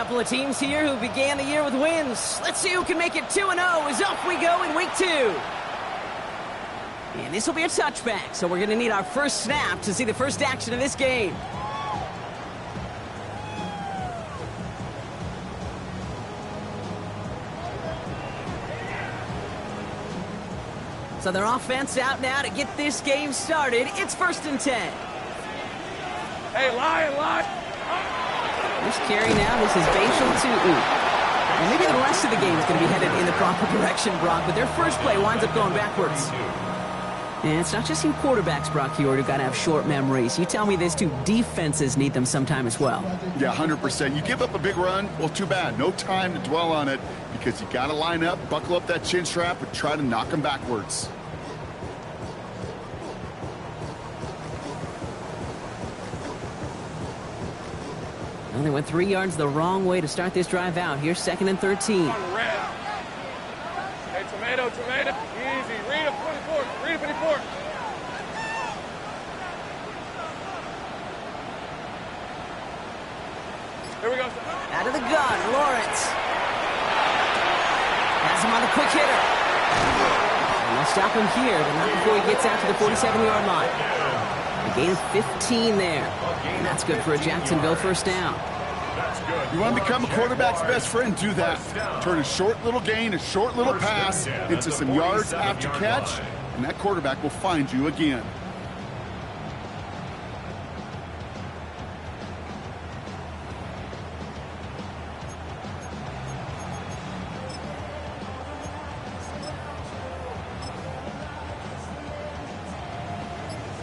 couple of teams here who began the year with wins. Let's see who can make it 2-0 as off we go in week 2. And this will be a touchback, so we're going to need our first snap to see the first action of this game. So their offense out now to get this game started. It's 1st and 10. Hey, Lion. This carry now, this is Bashal Tutu. And maybe the rest of the game is going to be headed in the proper direction, Brock, but their first play winds up going backwards. And it's not just you quarterbacks, Brock Huard, who've got to have short memories. You tell me this too, defenses need them sometime as well. Yeah, 100%. You give up a big run, well, too bad. No time to dwell on it because you got to line up, buckle up that chin strap, and try to knock them backwards. Well, they went 3 yards the wrong way to start this drive out. Here's 2nd and 13. Hey, tomato. Easy. Read a 24. Read a 24. Here we go. Out of the gun, Lawrence. Has him on the quick hitter. And they'll stop him here, but not before he gets out to the 47-yard line. A gain of 15 there. And that's good for a Jacksonville first down. You want to become a quarterback's best friend, do that. Turn a short little gain, a short little pass into some yards after catch, and that quarterback will find you again.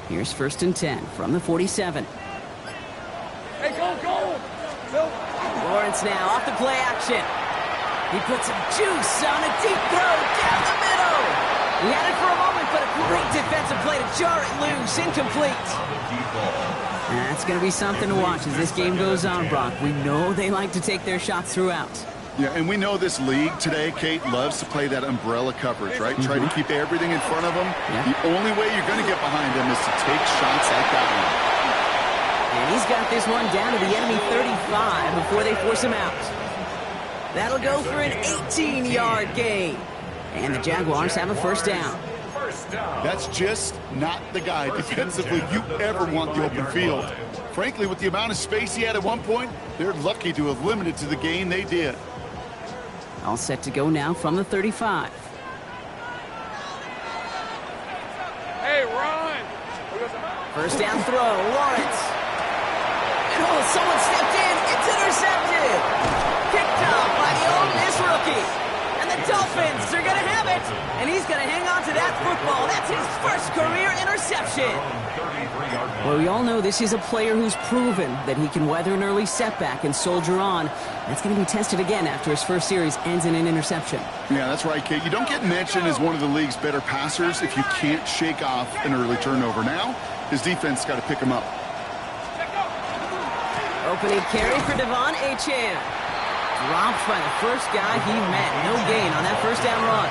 Here's 1st and 10 from the 47. Hey, go. Lawrence now off the play action. He puts some juice on a deep throw down the middle. He had it for a moment, but a great defensive play to jar it loose. Incomplete. That's going to be something to watch as this game goes on, Brock. We know they like to take their shots throughout. Yeah, and we know this league today, Kate, loves to play that umbrella coverage, right? Try to keep everything in front of them. Yeah. The only way you're going to get behind them is to take shots like that one. And he's got this one down to the enemy 35 before they force him out. That'll go for an 18-yard gain. And the Jaguars have a first down. That's just not the guy defensively you ever want the open field. Frankly, with the amount of space he had at one point, they're lucky to have limited to the gain they did. All set to go now from the 35. Hey, run! First down throw, Lawrence. And someone stepped in. It's intercepted. Picked up by the Ole Miss rookie. And the Dolphins are going to have it. And he's going to hang on to that football. That's his first career interception. Well, we all know this is a player who's proven that he can weather an early setback and soldier on. That's going to be tested again after his first series ends in an interception. Yeah, that's right, Kate. You don't get mentioned as one of the league's better passers if you can't shake off an early turnover. Now, his defense got to pick him up. Opening carry for Devon Achane. Dropped by the first guy he met. No gain on that first down run.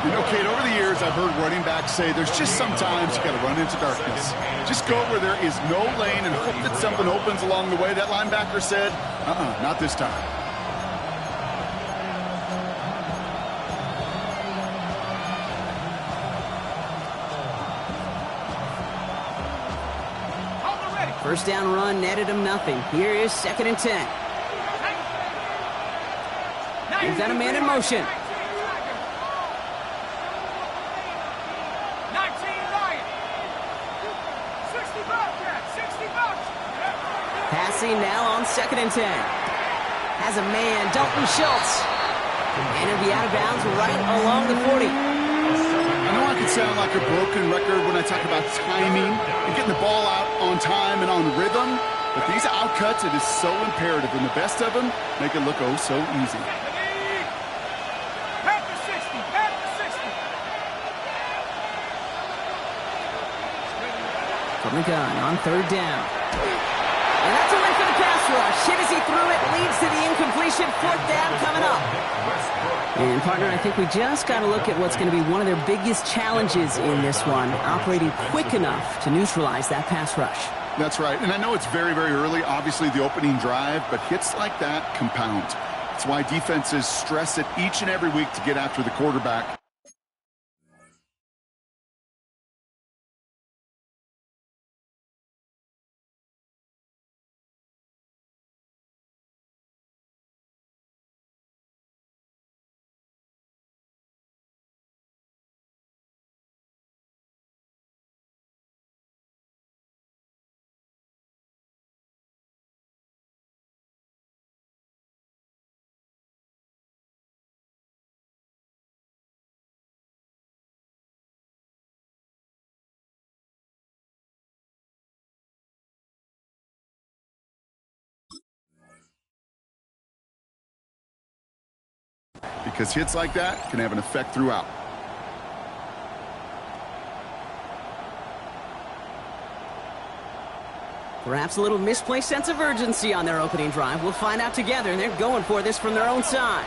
You know, Kate, over the years, I've heard running backs say there's just sometimes you got to run into darkness. Just go where there is no lane and hope that something opens along the way. That linebacker said, not this time. First down run netted him nothing. Here is 2nd and 10. He's got a man in motion. Passing now on 2nd and 10. Has a man, Dalton Schultz. And he'll be out of bounds right along the 40. I know I can sound like a broken record when I talk about timing and getting the ball out on time and on rhythm, but these outcuts, it is so imperative, and the best of them make it look oh so easy. From the gun on 3rd down. And that's a win for the pass rush. Hit as he threw it, leads to the incompletion. 4th down coming up. And, partner, I think we just got to look at what's going to be one of their biggest challenges in this one, operating quick enough to neutralize that pass rush. That's right. And I know it's very, very early, obviously the opening drive, but hits like that compound. That's why defenses stress it each and every week to get after the quarterback. Because hits like that can have an effect throughout. Perhaps a little misplaced sense of urgency on their opening drive. We'll find out together, and they're going for this from their own side.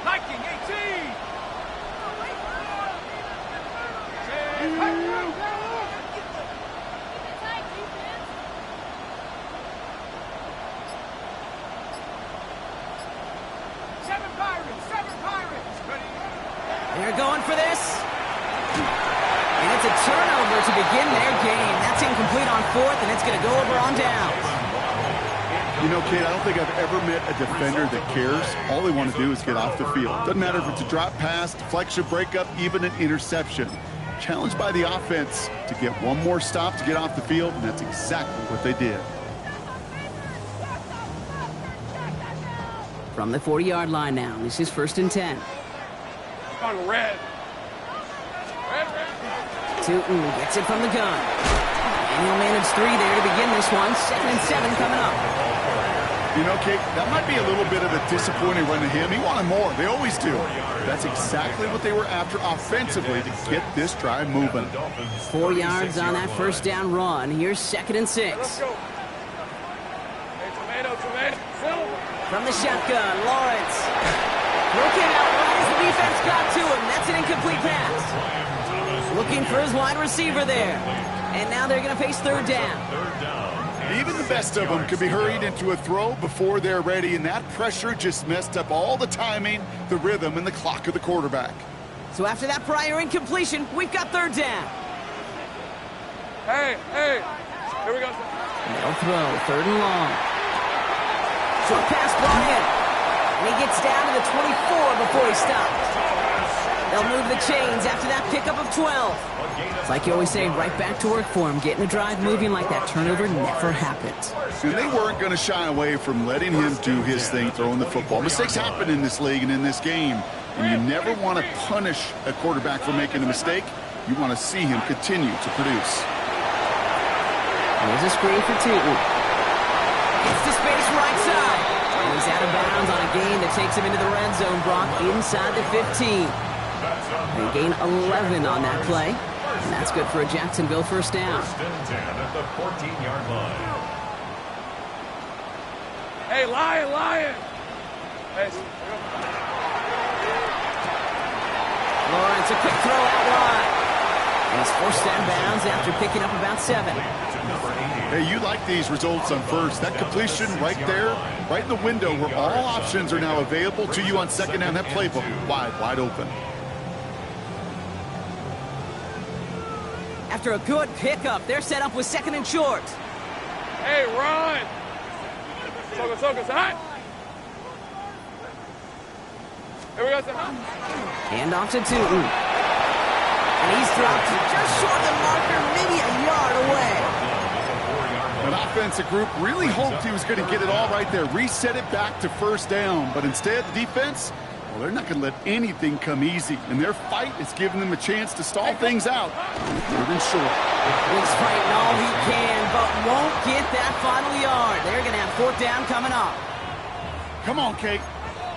Hiking 18! Seven Pirates! They're going for this. And it's a turnover to begin their game. That's incomplete on fourth, and it's going to go over on downs. You know, Kate, I don't think I've ever met a defender that cares. All they want to do is get off the field. Doesn't matter if it's a drop pass, deflection, breakup, even an interception. Challenged by the offense to get one more stop to get off the field, and that's exactly what they did. From the 40-yard line now, this is 1st and 10. On red. Tootin gets it from the gun. And he'll manage 3 there to begin this one. 2nd and 7 coming up. You know, Kate, that might be a little bit of a disappointing run to him. He wanted more. They always do. That's exactly what they were after offensively to get this drive moving. 4 yards on that first down run. Here's 2nd and 6. Let's go. Hey, tomato. Silver. From the shotgun, Lawrence. Broken out right as the defense got to him. That's an incomplete pass. Looking for his wide receiver there. And now they're going to face 3rd down. Even the best of them can be hurried into a throw before they're ready, and that pressure just messed up all the timing, the rhythm, and the clock of the quarterback. So after that prior incompletion, we've got 3rd down. Hey. Here we go. No throw, 3rd and long. Short pass brought in. And he gets down to the 24 before he stops. They'll move the chains after that pickup of 12. It's like you always say, right back to work for him. Getting the drive moving like that turnover never happened. And they weren't going to shy away from letting him do his thing, throwing the football. Mistakes happen in this league and in this game. And you never want to punish a quarterback for making a mistake. You want to see him continue to produce. There's a screen for Tootin. Gets to space right side. And he's out of bounds on a gain that takes him into the red zone, Brock, inside the 15. They gain 11 on that play. And that's good for a Jacksonville first down. At the 14-yard line. Hey, Lion. Hey. Lawrence, a quick throw out wide. And he's forced out of bounds after picking up about 7. Hey, you like these results on first. That completion right there, right in the window where all options are now available to you on 2nd down. That playbook wide open. After a good pickup, they're set up with 2nd and short. Hey, run. Soka, hot. Here we go, Hand off to Tootin. And he's dropped just short of the marker, maybe a yard away. An offensive group really hoped he was going to get it all right there, reset it back to 1st down. But instead, the defense, well, they're not going to let anything come easy. And their fight is giving them a chance to stall things out. Third and short. He's fighting all he can, but won't get that final yard. They're going to have 4th down coming up. Come on, Kate.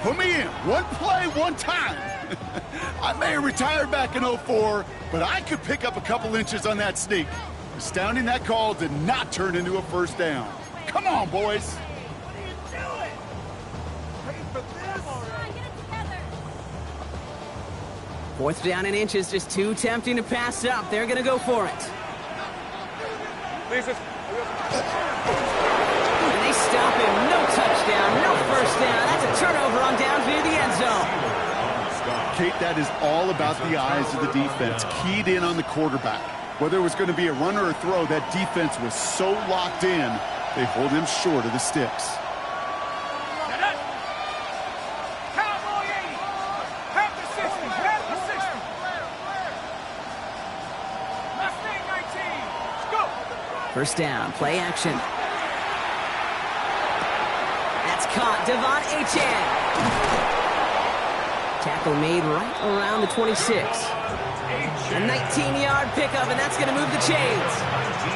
Put me in. One play, one time. I may have retired back in 04, but I could pick up a couple inches on that sneak. Astounding that call did not turn into a 1st down. Come on, boys. Fourth down and inches, just too tempting to pass up. They're going to go for it. Lisa's. And they stop him. No touchdown, no first down. That's a turnover on downs near the end zone. Kate, that is all about the eyes of the defense, keyed in on the quarterback. Whether it was going to be a run or a throw, that defense was so locked in, they hold him short of the sticks. Cowboy 80. Half the 60. Half the 60. Mustang 19. Let's go. First down, play action. That's caught. Devon Achane. Tackle made right around the 26. A 19-yard pickup, and that's going to move the chains.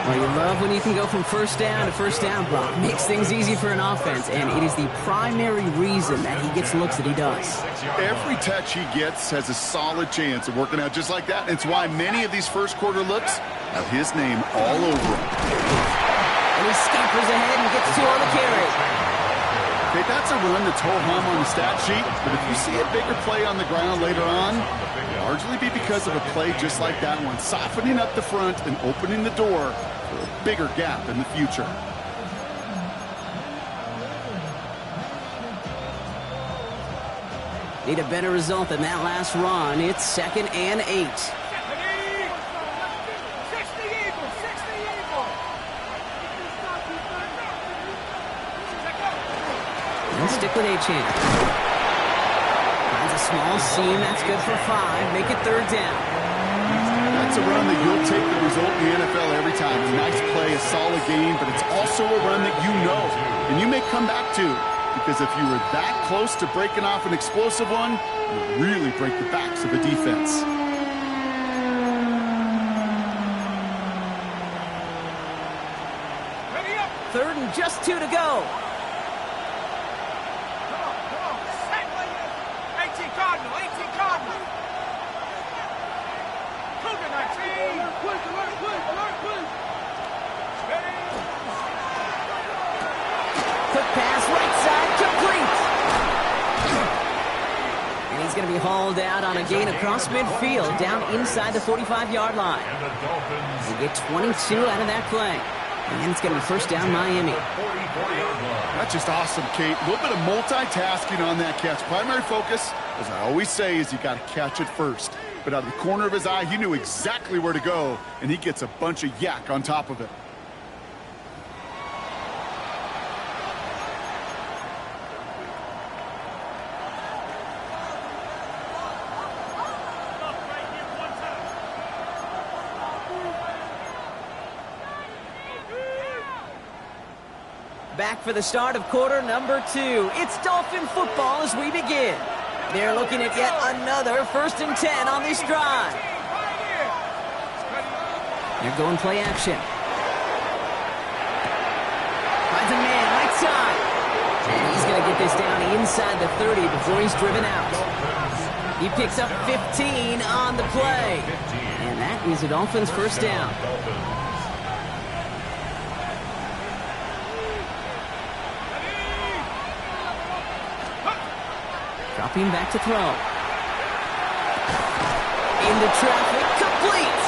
Well, you love when you can go from first down to first down block. Makes things easy for an offense, and it is the primary reason that he gets looks that he does. Every touch he gets has a solid chance of working out just like that. It's why many of these first quarter looks have his name all over them. And he scampers ahead and gets two on the carry. Okay, that's a run that's ho-hum on the stat sheet, but if you see a bigger play on the ground later on, largely be because of a play just like that one, softening up the front and opening the door for a bigger gap in the future. Need a better result than that last run. It's 2nd and 8. 60 Eagles. 60 Eagles. And stick with Achane. Finds a small seam. That's good for 5. Make it 3rd down. That's a run that you'll take the result in the NFL every time. A nice play, a solid game, but it's also a run that you know and you may come back to, because if you were that close to breaking off an explosive one, you really break the backs of a defense. Ready up. 3rd and just 2 to go. Come on. Set. 18 Cardinal. 18 Cardinal. Cougar 19. Alert. Ready. Quick pass, right side, complete. And he's going to be hauled out on a gain across midfield, down inside the 45-yard line. They get 22 out of that play. And it's going to be first down Miami. That's just awesome, Kate. A little bit of multitasking on that catch. Primary focus, as I always say, is you got to catch it first. But out of the corner of his eye, he knew exactly where to go, and he gets a bunch of yak on top of it. Back for the start of quarter number 2. It's Dolphin football as we begin. They're looking at yet another 1st and 10 on this drive. They're going play action. Finds a man right side. And he's going to get this down inside the 30 before he's driven out. He picks up 15 on the play. And that is a Dolphins first down. Dropping back to throw. Into traffic, complete!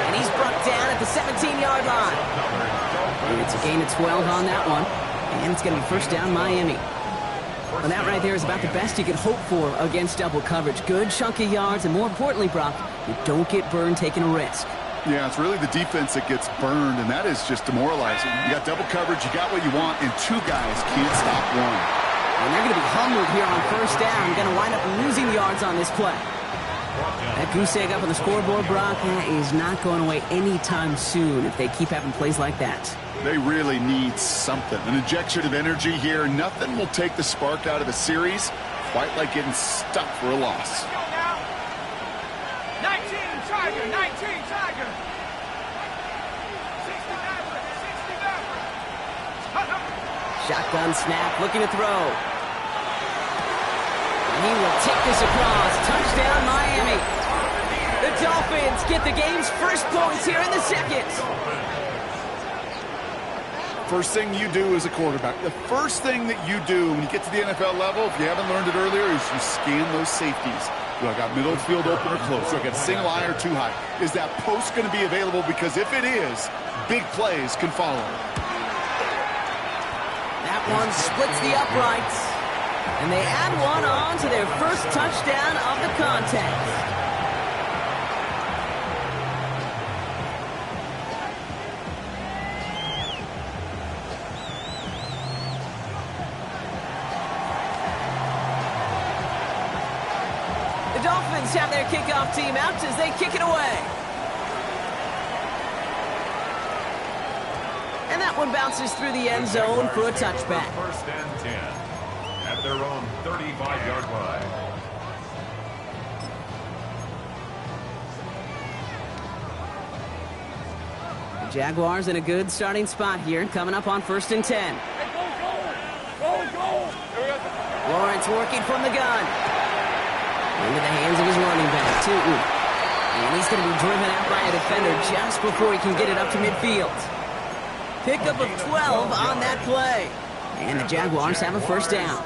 And he's brought down at the 17-yard line. And it's a gain of 12 on that one. And it's going to be first down Miami. Well, that right there is about the best you could hope for against double coverage. Good chunky yards, and more importantly, Brock, you don't get burned taking a risk. Yeah, it's really the defense that gets burned, and that is just demoralizing. You got double coverage, you got what you want, and 2 guys can't stop one. And they're going to be humbled here on first down. Going to wind up losing yards on this play. That goose egg up on the scoreboard, Brock, is not going away anytime soon if they keep having plays like that. They really need something. An injection of energy here. Nothing will take the spark out of a series quite like getting stuck for a loss. 19 Tiger. 19 Tiger. 60 Maverick. 60 Maverick. Shotgun snap, looking to throw. And he will take this across. Touchdown, Miami. The Dolphins get the game's first points here in the 2nd. First thing you do as a quarterback, the first thing that you do when you get to the NFL level, if you haven't learned it earlier, is you scan those safeties. Do I got middle of the field open or close? Do I got single high or too high? Is that post going to be available? Because if it is, big plays can follow. That one splits the uprights. And they add one on to their first touchdown of the contest. The Dolphins have their kickoff team out as they kick it away. And that one bounces through the end zone for a touchback. First and 10 at their own 35-yard line. The Jaguars in a good starting spot here, coming up on first and 10. Lawrence working from the gun. Into the hands of his running back, Tootin. And he's going to be driven out by a defender just before he can get it up to midfield. Pickup of 12 on that play. And the Jaguars have a first down.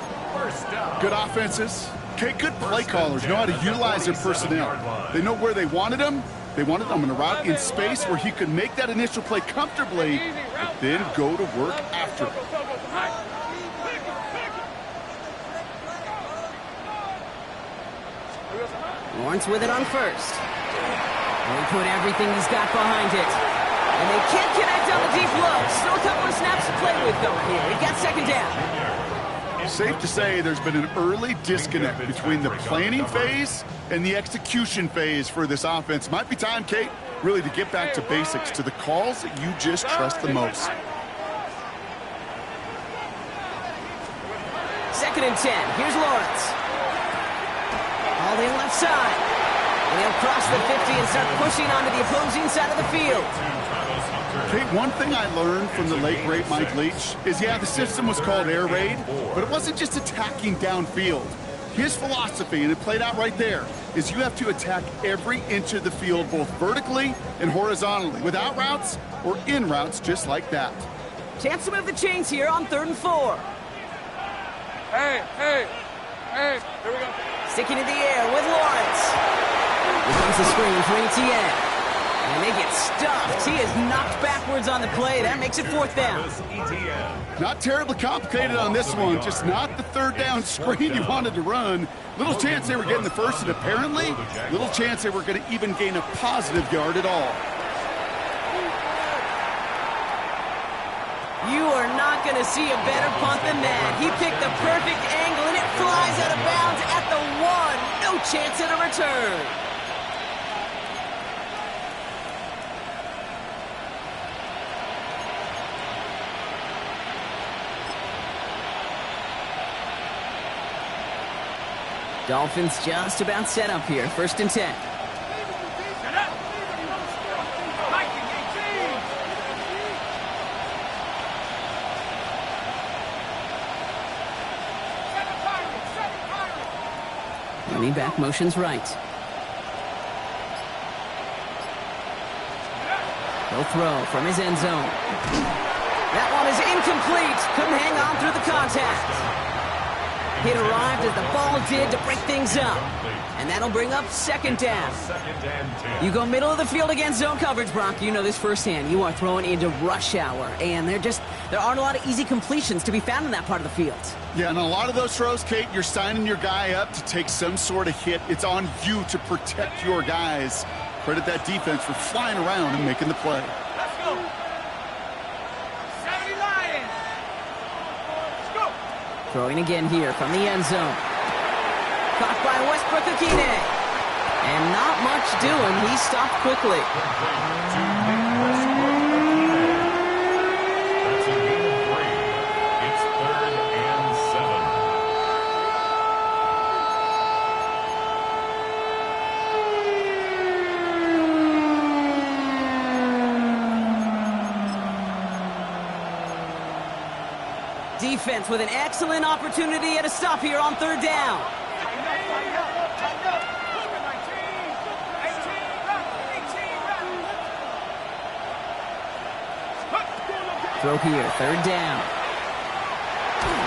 Good offenses. Okay, good play callers know how to utilize their personnel. They know where they wanted them. They wanted them in a route in space where he could make that initial play comfortably, but then go to work after it. Lawrence with it on first. And he put everything he's got behind it. And they can't connect on the deep low. Still a couple of snaps to play with going here. He got second down. Safe to say there's been an early disconnect between the planning phase and the execution phase for this offense. Might be time, Kate, really to get back to basics, to the calls that you just trust the most. Second and 10. Here's Lawrence. All the left side. And he'll cross the 50 and start pushing onto the opposing side of the field. Kate, one thing I learned from the late, great Mike Leach is, yeah, the system was called air raid, but it wasn't just attacking downfield. His philosophy, and it played out right there, is you have to attack every inch of the field, both vertically and horizontally, without routes or in routes just like that. Chance to move the chains here on 3rd and 4. Hey, here we go. Sticking in the air with Lawrence. Here comes the screen for ETN. And they get stuffed. He is knocked backwards on the play. That makes it 4th down. Not terribly complicated on this one. Just not the 3rd down screen you wanted to run. Little chance they were getting the first, and apparently little chance they were going to even gain a positive yard at all. You are not going to see a better punt than that. He picked the perfect angle, and it flies out of bounds at the 1. No chance at a return. Dolphins just about set up here. 1st and 10. Running back motions right. He'll throw from his end zone. That one is incomplete. Couldn't hang on through the contact. It arrived as the ball did to break things up. And that'll bring up 2nd down. You go middle of the field against zone coverage, Brock. You know this firsthand. You are throwing into rush hour. And there aren't a lot of easy completions to be found in that part of the field. Yeah, and a lot of those throws, Kate, you're signing your guy up to take some sort of hit. It's on you to protect your guys. Credit that defense for flying around and making the play. Let's go. 70 Lions. Let's go. Throwing again here from the end zone. Caught by Westbrook Akine. And not much doing. He stopped quickly. That's a gain of 3. It's 3rd and 7. Defense with an excellent opportunity at a stop here on 3rd down. Throw here, 3rd down.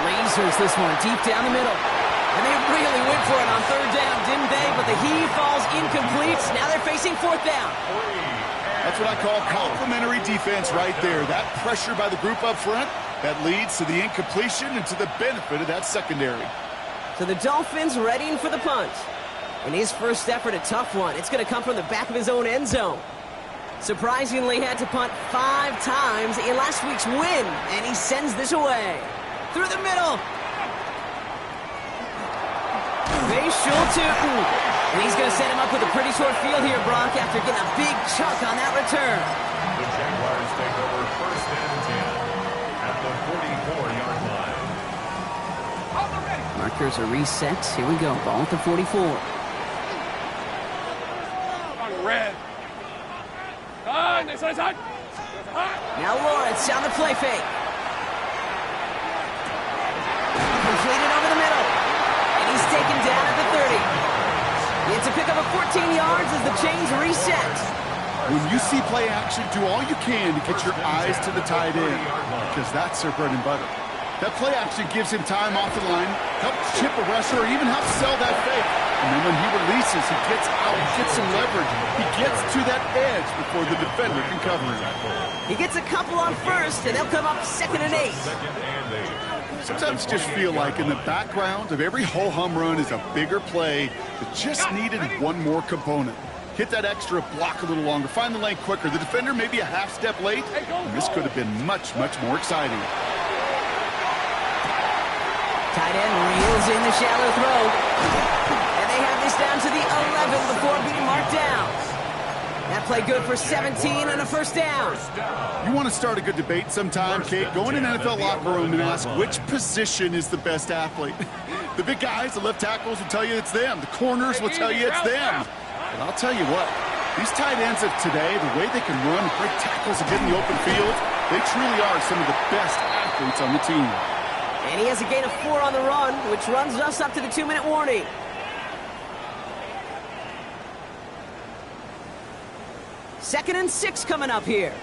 Lasers this one deep down the middle. And they really went for it on third down, didn't they? But the heave falls incomplete. Now they're facing fourth down. That's what I call complimentary defense right there. That pressure by the group up front, that leads to the incompletion and to the benefit of that secondary. So the Dolphins readying for the punt. In his first effort, a tough one. It's going to come from the back of his own end zone. Surprisingly, had to punt 5 times in last week's win, and he sends this away. Through the middle. Facial Tootin. And he's going to set him up with a pretty short field here, Brock, after getting a big chunk on that return. The Jaguars take over first and 10 at the 44-yard line. Markers are reset. Here we go. Ball at the 44. Red. Now Lawrence on the play fake. Completed over the middle. And he's taken down at the 30. It's a pickup of 14 yards as the chains reset. When you see play action, do all you can to get your eyes to the tight end, because that's their bread and butter. That play action gives him time off the line, helps chip a rusher, or even helps sell that fake. And then when he releases, he gets out, gets some leverage. He gets to that edge before the defender can cover him. He gets a couple on first, and they'll come up 2nd and 8. Sometimes just feel like in the background of every ho-hum run is a bigger play that just needed one more component. Hit that extra block a little longer, find the lane quicker. The defender maybe a half step late, and this could have been much, much more exciting. Tight end reels in the shallow throw. And they have this down to the 11 before being marked down. That play good for 17 and a first down. You want to start a good debate sometime, Kate? Go in an NFL locker room and ask which position is the best athlete. The big guys, the left tackles will tell you it's them. The corners will tell you it's them. But I'll tell you what, these tight ends of today, the way they can run, break tackles, and get in the open field, they truly are some of the best athletes on the team. And he has a gain of 4 on the run, which runs us up to the 2-minute warning. Second and 6 coming up here.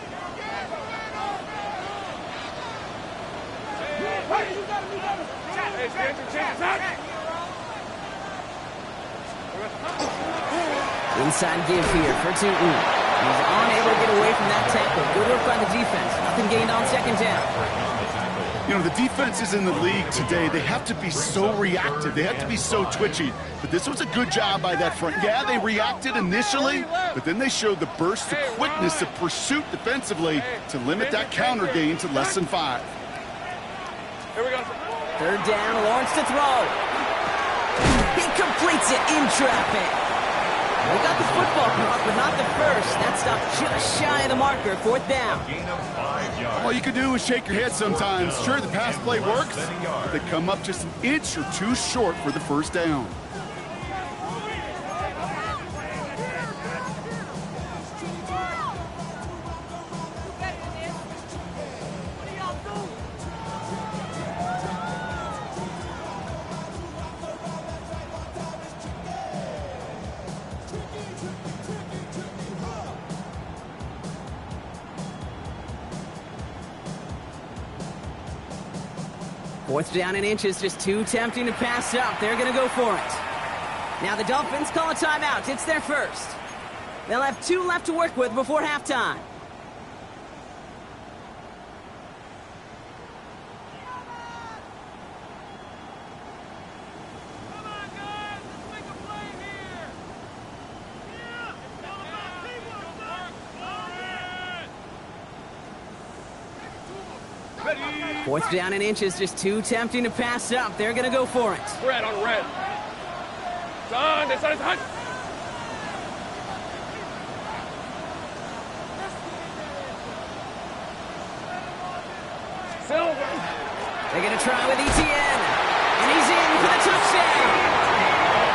Inside give here for Tootin. He's unable to get away from that tackle. Good work by the defense. Nothing gained on 2nd down. You know, the defenses in the league today, they have to be so reactive. They have to be so twitchy. But this was a good job by that front. Yeah, they reacted initially, but then they showed the burst of quickness of pursuit defensively to limit that counter gain to less than 5. Here we go. 3rd down, Lawrence to throw. He completes it in traffic. We got the football, but not the first. That stopped just shy of the marker. 4th down. Gain of 5 yards. All you can do is shake your head sometimes. Sure, the pass play works, but they come up just an inch or 2 short for the first down. Fourth down and inches, just too tempting to pass up. They're going to go for it. Now the Dolphins call a timeout. It's their first. They'll have 2 left to work with before halftime. Fourth down and inches, just too tempting to pass up. They're going to go for it. Red on red. Son, this is hot. Silver. They're going to try with Etienne. And he's in for the touchdown.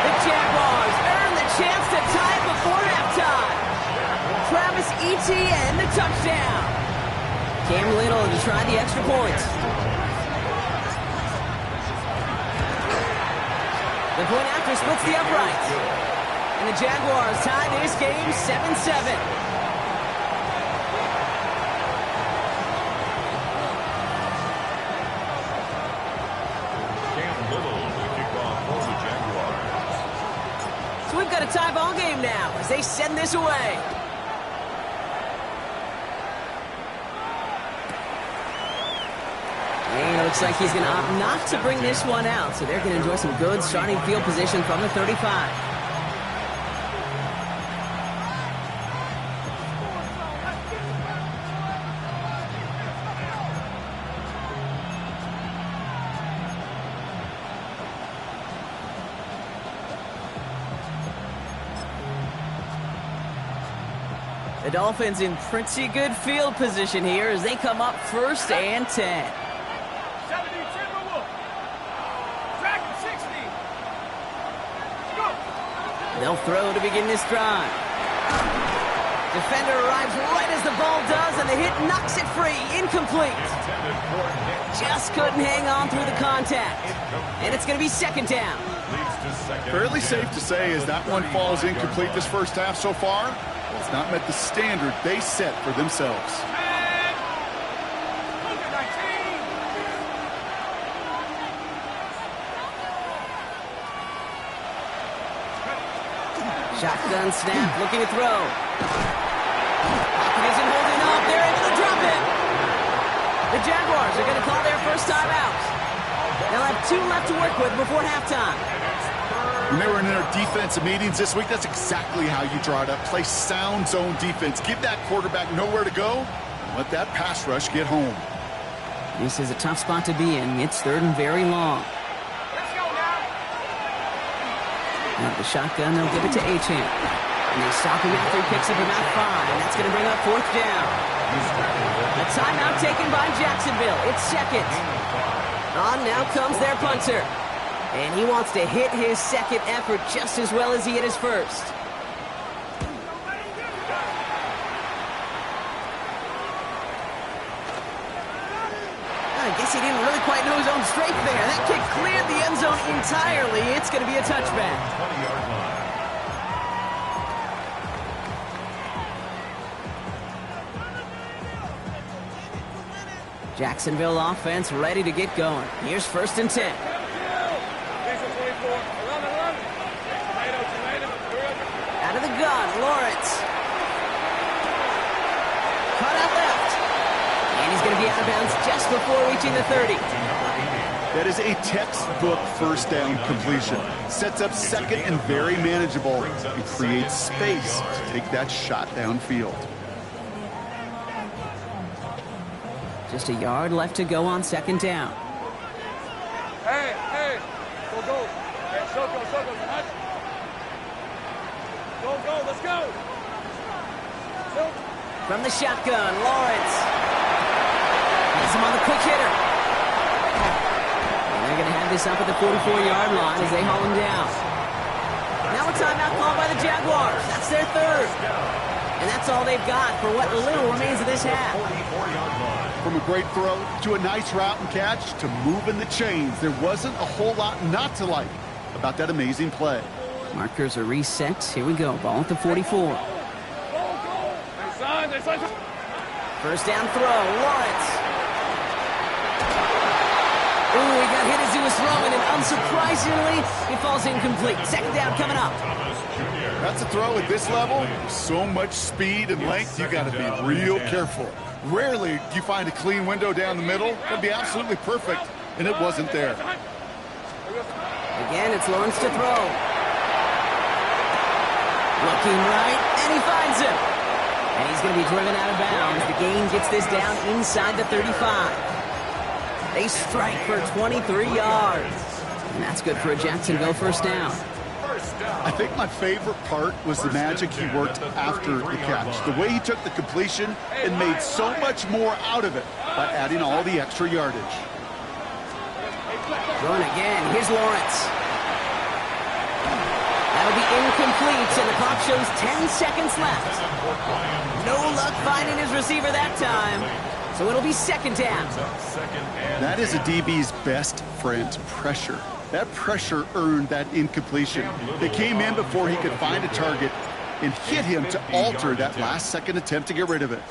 The Jaguars earn the chance to tie it before halftime. Travis Etienne, the touchdown. Cam Little to try the extra point. The point after splits the upright. And the Jaguars tie this game 7-7. Cam Little to kick off for the got a tie ball game now as they send this away. And it looks like he's going to opt not to bring this one out, so they're going to enjoy some good starting field position from the 35. The Dolphins in pretty good field position here as they come up 1st and 10. They'll throw to begin this drive. Defender arrives right as the ball does, and the hit knocks it free. Incomplete. Just couldn't hang on through the contact. And it's going to be 2nd down. Fairly safe to say as that one falls incomplete this first half so far, it's not met the standard they set for themselves. Shotgun snap, looking to throw. Pocket isn't holding up. They're able to drop it. The Jaguars are going to call their first time out. They'll have 2 left to work with before halftime. When they were in their defensive meetings this week, that's exactly how you draw it up. Play sound zone defense. Give that quarterback nowhere to go, and let that pass rush get home. This is a tough spot to be in. It's 3rd and very long. Now the shotgun, they'll give it to Achane. And they stop him after he picks up about 5. And that's going to bring up 4th down. A timeout taken by Jacksonville. It's 2nd. On now comes their punter. And he wants to hit his 2nd effort just as well as he hit his 1st. I guess he didn't really quite know his own strength there. That kick cleared the end zone entirely. It's going to be a touchback. 20-yard line. Jacksonville offense ready to get going. Here's 1st and 10. Out of the gun, Lawrence. Cut out left. And he's going to be out of bounds just before reaching the 30. That is a textbook first down completion. Sets up 2nd and very manageable and creates space to take that shot downfield. Just a yard left to go on 2nd down. Hey, go. Hey, Soko, go, let's go. From the shotgun, Lawrence. Has him on the quick hitter. And they're going to have this up at the 44-yard line as they haul him down. Now a timeout called by the Jaguars. That's their 3rd. And that's all they've got for what little remains of this half. From a great throw to a nice route and catch to moving the chains, there wasn't a whole lot not to like about that amazing play. Markers are reset. Here we go. Ball at the 44. First down throw. Lawrence. Ooh, he got hit as he was throwing, and unsurprisingly, he falls incomplete. 2nd down coming up. That's a throw at this level. So much speed and length, you got to be real careful. Rarely do you find a clean window down the middle. That'd be absolutely perfect, and it wasn't there. Again, it's Lawrence to throw. Looking right, and he finds him. And he's going to be driven out of bounds. The gain gets this down inside the 35. They strike for 23 yards. And that's good for a Jacksonville first down. I think my favorite part was the magic he worked after the catch. The way he took the completion and made so much more out of it by adding all the extra yardage. Throwing again. Here's Lawrence. That'll be incomplete, and the clock shows 10 seconds left. No luck finding his receiver that time, so it'll be 2nd down. That is a DB's best friend, pressure. That pressure earned that incompletion. They came in before he could find a target and hit him to alter that last-second attempt to get rid of it.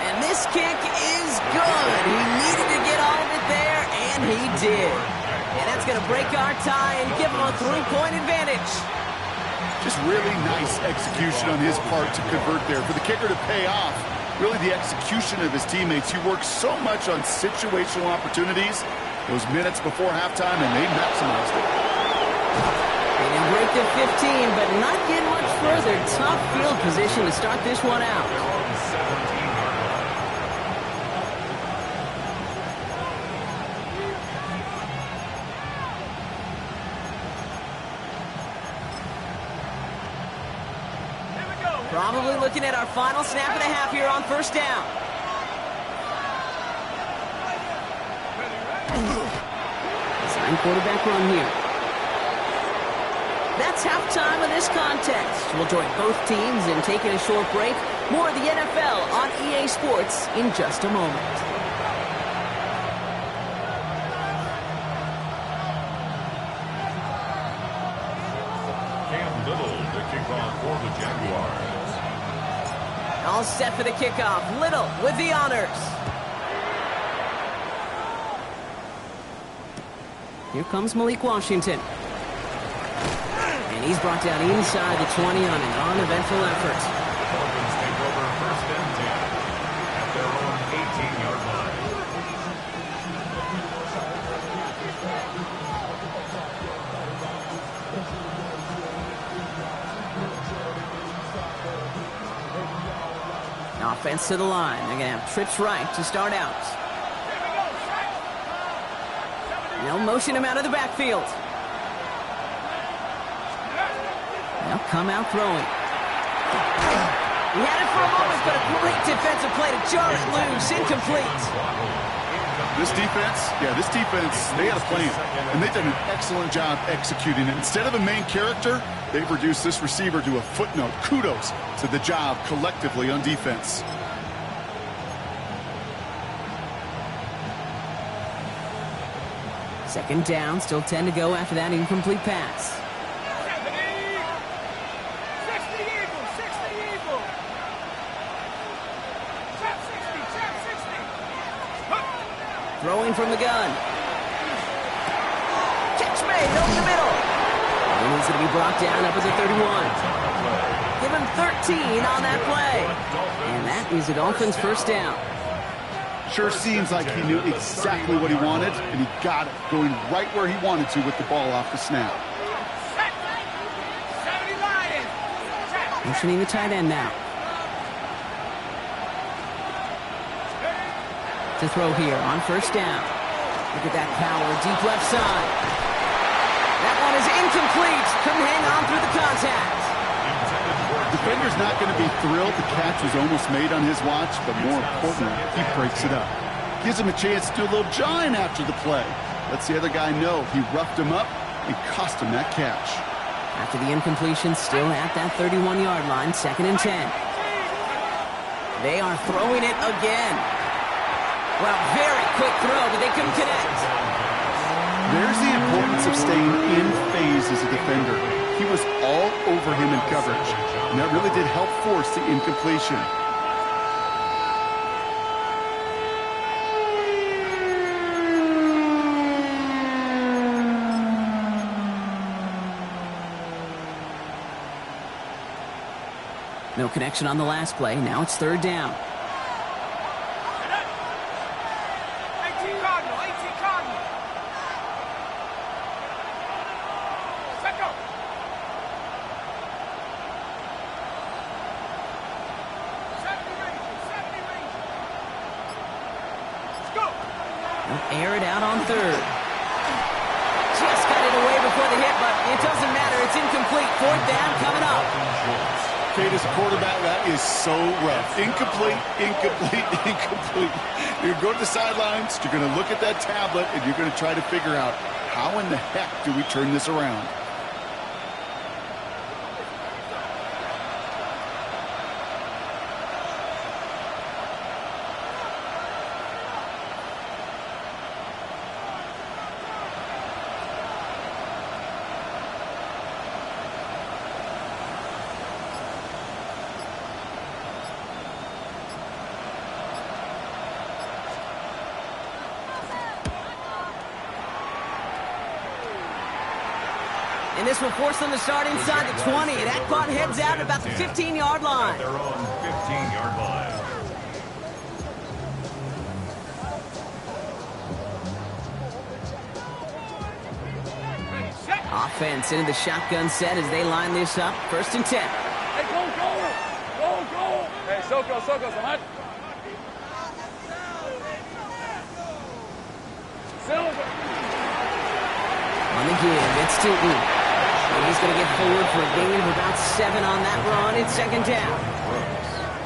And this kick is good. He needed to get all of it there, and he did. And that's going to break our tie and give them a 3-point advantage. Just really nice execution on his part to convert there. For the kicker to pay off, really the execution of his teammates. He worked so much on situational opportunities those minutes before halftime, and they maximized it. They didn't break the 15, but not get much further. Tough field position to start this one out. Probably looking at our final snap and a half here on first down. Sign quarterback run here. That's halftime of this contest. We'll join both teams in taking a short break. More of the NFL on EA Sports in just a moment. Cam Little to kick off for the Jaguars. All set for the kickoff. Little with the honors. Here comes Malik Washington. And he's brought down inside the 20 on an uneventful effort. Dolphins take over first and 10 at their own 18-yard line. Offense to the line. They're going to have trips right to start out. They'll motion him out of the backfield. They'll come out throwing. He had it for a moment, but a great defensive play to jar it loose. Incomplete. This defense, they had a plan, and they've done an excellent job executing it. Instead of a main character, they've reduced this receiver to a footnote. Kudos to the job collectively on defense. Second down, still 10 to go after that incomplete pass. 60 Eagles, 60 Eagles. Trap 60, trap 60. Throwing from the gun. Catch made over the middle. And he's going to be brought down up at the 31. Give him 13 on that play. And that is the Dolphins' first down. Sure seems like he knew exactly what he wanted, and he got it, going right where he wanted to with the ball off the snap. 70 Lions. Motioning the tight end now. To throw here on first down. Look at that power, deep left side. That one is incomplete. Couldn't hang on through the contact. Defender's not going to be thrilled the catch was almost made on his watch, but more importantly, he breaks it up. Gives him a chance to do a little jawing after the play. Lets the other guy know he roughed him up and cost him that catch. After the incompletion, still at that 31-yard line, second and 10. They are throwing it again. Well, very quick throw, but they couldn't connect. There's the importance of staying in phase as a defender. He was all over him in coverage, and that really did help force the incompletion. No connection on the last play. Now it's third down. 18 Cardinal, 18 Cardinal. Set go. 70 Rangers, 70 Rangers. Let's go. They'll air it out on third. Just got it away before the hit, but it doesn't matter. It's incomplete. Fourth down coming up. Kate, as a quarterback, that is so rough. Incomplete, incomplete, incomplete. You're going to go to the sidelines, you're going to look at that tablet, and you're going to try to figure out how in the heck do we turn this around. And this will force them to start inside the 20. That punt heads out at about the 15-yard line. Their own 15-yard line. Offense into the shotgun set as they line this up. 1st and 10. Hey, go! Hey, Soko, Samad. Silver. On the give, it's Tootin. And he's going to get forward for a gain of about 7 on that run. It's 2nd down.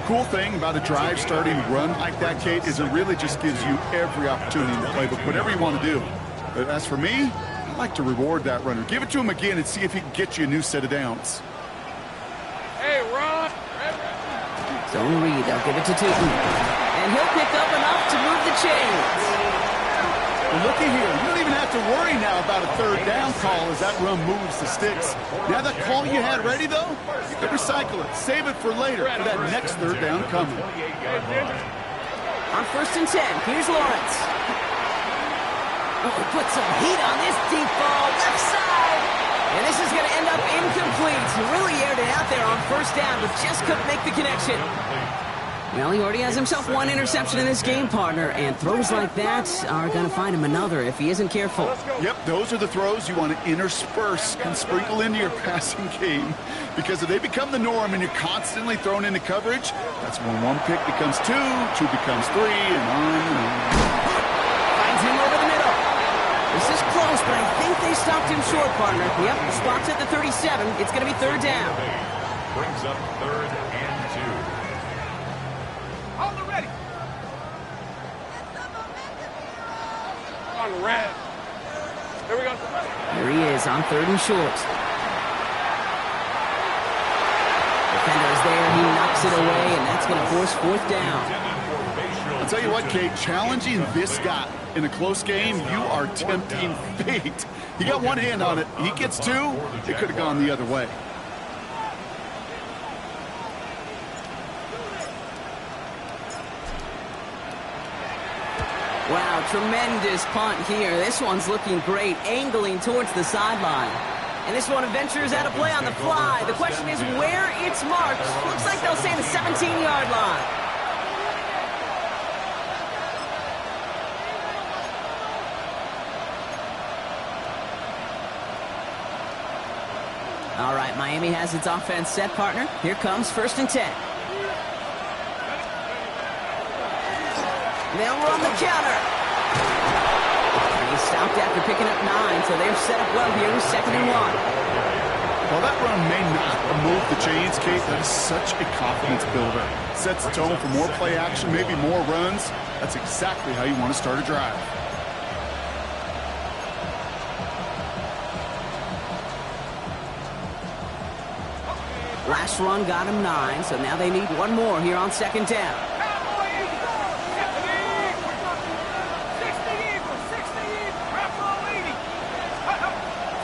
Cool thing about a drive starting run like that, Kate, is it really just gives you every opportunity in the playbook, whatever you want to do. But as for me, I like to reward that runner. Give it to him again and see if he can get you a new set of downs. Hey, Ron. Zone read, they'll give it to Tootin. And he'll pick up enough to move the chains. Well, looky here. You don't even have to worry now about a 3rd down call as that run moves the sticks. Now that call you had ready, though, you can recycle it. Save it for later for that next 3rd down coming. On 1st and 10, here's Lawrence. Oh, he put some heat on this deep ball, left side. And this is going to end up incomplete. He really aired it out there on 1st down, but just couldn't make the connection. Well, he already has himself 1 interception in this game, partner, and throws like that are going to find him another if he isn't careful. Yep, those are the throws you want to intersperse and sprinkle into your passing game, because if they become the norm and you're constantly thrown into coverage, that's when 1 pick becomes 2, 2 becomes 3, and on and on. Finds him over the middle. This is close, but I think they stopped him short, partner. Yep, the spot's at the 37. It's going to be 3rd down. Brings up 3rd and 2. On the ready. On the red. Here we go. Here he is on 3rd and short. Defender is there. He knocks it away, and that's going to force 4th down. I'll tell you what, Kate, challenging this guy in a close game, you are tempting fate. He got 1 hand on it. He gets 2. It could have gone the other way. Wow, tremendous punt here. This one's looking great, angling towards the sideline. And this one ventures out of play on the fly. The question is where it's marked. Looks like they'll say the 17-yard line. All right, Miami has its offense set, partner. Here comes 1st and 10. They'll run the counter. And he stopped after picking up 9, so they're set up well here with 2nd and 1. While that run may not move the chains, Kate, that is such a confidence builder. Sets the tone for more play action, maybe more runs. That's exactly how you want to start a drive. Last run got him 9, so now they need 1 more here on 2nd down.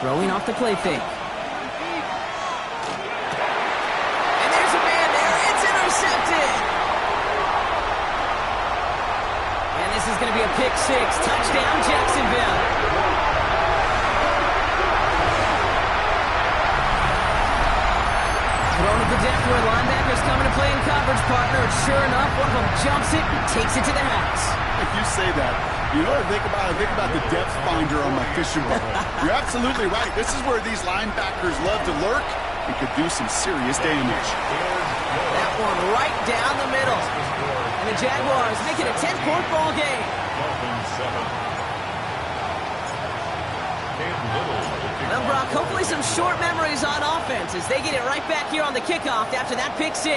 Throwing off the play fake. And there's a man there. It's intercepted. And this is going to be a pick 6. Touchdown, Jacksonville. Thrown at the depth where linebackers coming to play in coverage, partner. And sure enough, one of them jumps it and takes it to the house. If you say that, you know what I think about? I think about the depth finder on my fishing boat. You're absolutely right. This is where these linebackers love to lurk and could do some serious damage. That one right down the middle. And the Jaguars make it a 10-point ball game. Well, Brock, hopefully some short memories on offense as they get it right back here on the kickoff after that pick 6.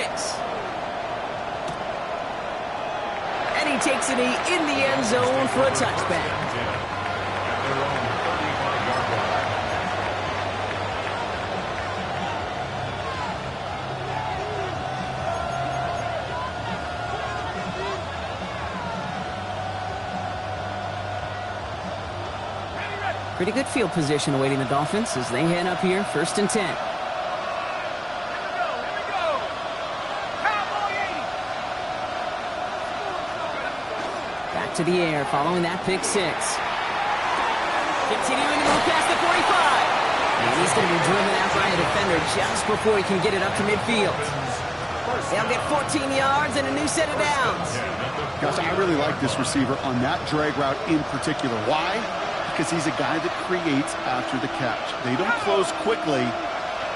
And he takes it in the end zone for a touchback. Pretty good field position awaiting the Dolphins as they head up here, 1st and 10. Back to the air following that pick 6. Continuing to move past the 45. And he's going to be driven out by a defender just before he can get it up to midfield. They'll get 14 yards and a new set of downs. Gosh, I really like this receiver on that drag route in particular. Why? Because he's a guy that creates after the catch. They don't close quickly.